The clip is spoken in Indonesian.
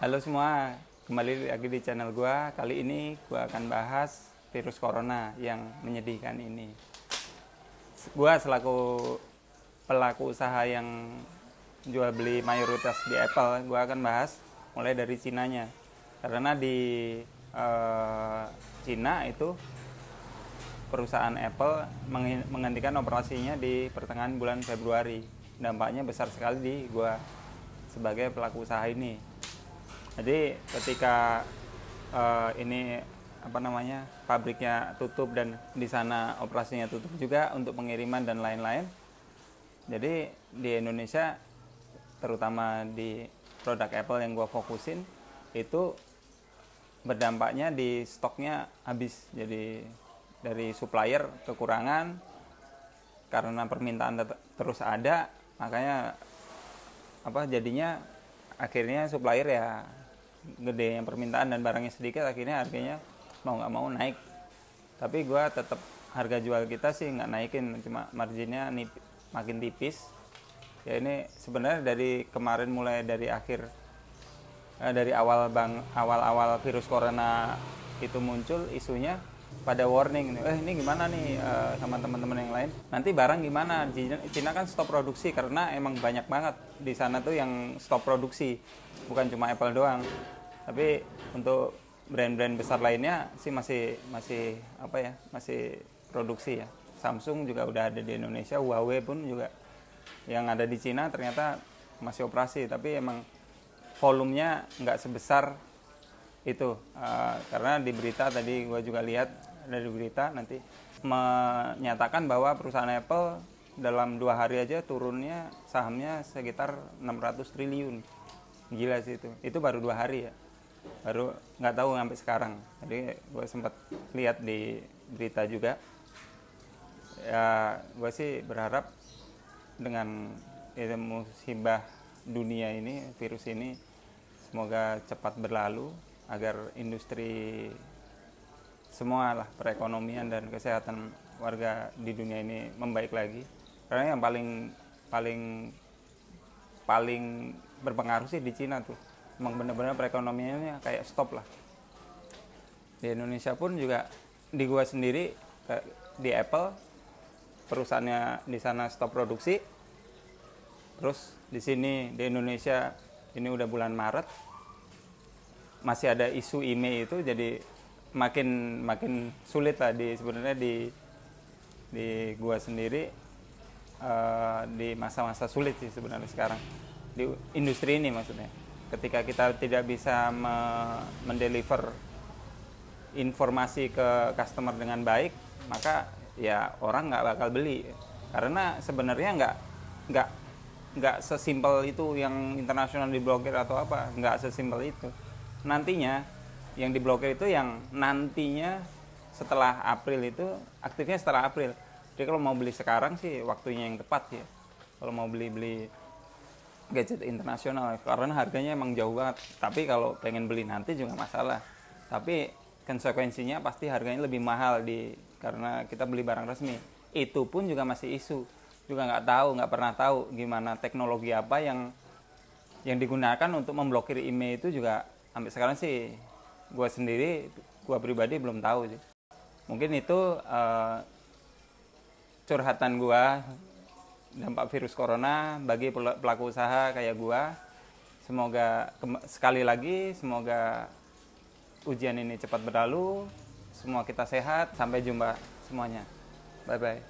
Halo semua, kembali lagi di channel gua. Kali ini gua akan bahas virus corona yang menyedihkan ini. Gua selaku pelaku usaha yang jual beli mayoritas di Apple, gua akan bahas mulai dari Cinanya. Karena di Cina itu perusahaan Apple menghentikan operasinya di pertengahan bulan Februari. Dampaknya besar sekali di gua sebagai pelaku usaha ini. Jadi ketika ini pabriknya tutup dan di sana operasinya tutup juga untuk pengiriman dan lain-lain. Jadi di Indonesia, terutama di produk Apple yang gue fokusin, itu berdampaknya di stoknya habis. Jadi dari supplier kekurangan karena permintaan terus ada, makanya jadinya akhirnya supplier ya gede yang permintaan dan barangnya sedikit, akhirnya harganya mau nggak mau naik. Tapi gue tetap harga jual kita sih nggak naikin, cuma marginnya makin tipis. Ya ini sebenarnya dari kemarin, mulai dari dari awal virus corona itu muncul isunya, pada warning ini gimana nih sama teman-teman yang lain, nanti barang gimana. Cina kan stop produksi karena emang banyak banget di sana tuh yang stop produksi, bukan cuma Apple doang, tapi untuk brand-brand besar lainnya sih masih produksi ya. Samsung juga udah ada di Indonesia, Huawei pun juga yang ada di Cina ternyata masih operasi, tapi emang volumenya nggak sebesar itu. Karena di berita tadi gue juga lihat, dari berita nanti menyatakan bahwa perusahaan Apple dalam 2 hari aja turunnya sahamnya sekitar 600 triliun. Gila sih itu baru 2 hari ya, baru nggak tahu sampai sekarang. Jadi gue sempat lihat di berita juga ya. Gue sih berharap dengan musibah dunia ini, virus ini, semoga cepat berlalu agar industri semua lah, perekonomian dan kesehatan warga di dunia ini membaik lagi. Karena yang paling berpengaruh sih di Cina tuh, emang bener-bener perekonomiannya kayak stop lah. Di Indonesia pun juga, di gua sendiri di Apple, perusahaannya di sana stop produksi. Terus di sini di Indonesia ini udah bulan Maret, masih ada isu IMEI itu, jadi makin sulit lah sebenarnya di gua sendiri, di masa-masa sulit sih sebenarnya sekarang di industri ini. Maksudnya ketika kita tidak bisa mendeliver informasi ke customer dengan baik, maka ya orang nggak bakal beli. Karena sebenarnya nggak sesimpel itu yang internasional diblokir atau apa, nggak sesimpel itu. Nantinya yang diblokir itu yang nantinya setelah April, itu aktifnya setelah April. Jadi kalau mau beli sekarang sih waktunya yang tepat ya, kalau mau beli gadget internasional, karena harganya emang jauh banget. Tapi kalau pengen beli nanti juga masalah, tapi konsekuensinya pasti harganya lebih mahal karena kita beli barang resmi. Itu pun juga masih isu, juga nggak pernah tahu gimana teknologi apa yang digunakan untuk memblokir email itu juga. Sampai sekarang sih gue pribadi belum tahu sih. Mungkin itu curhatan gue, dampak virus corona bagi pelaku usaha kayak gue. Semoga sekali lagi, semoga ujian ini cepat berlalu, semua kita sehat. Sampai jumpa semuanya, bye bye.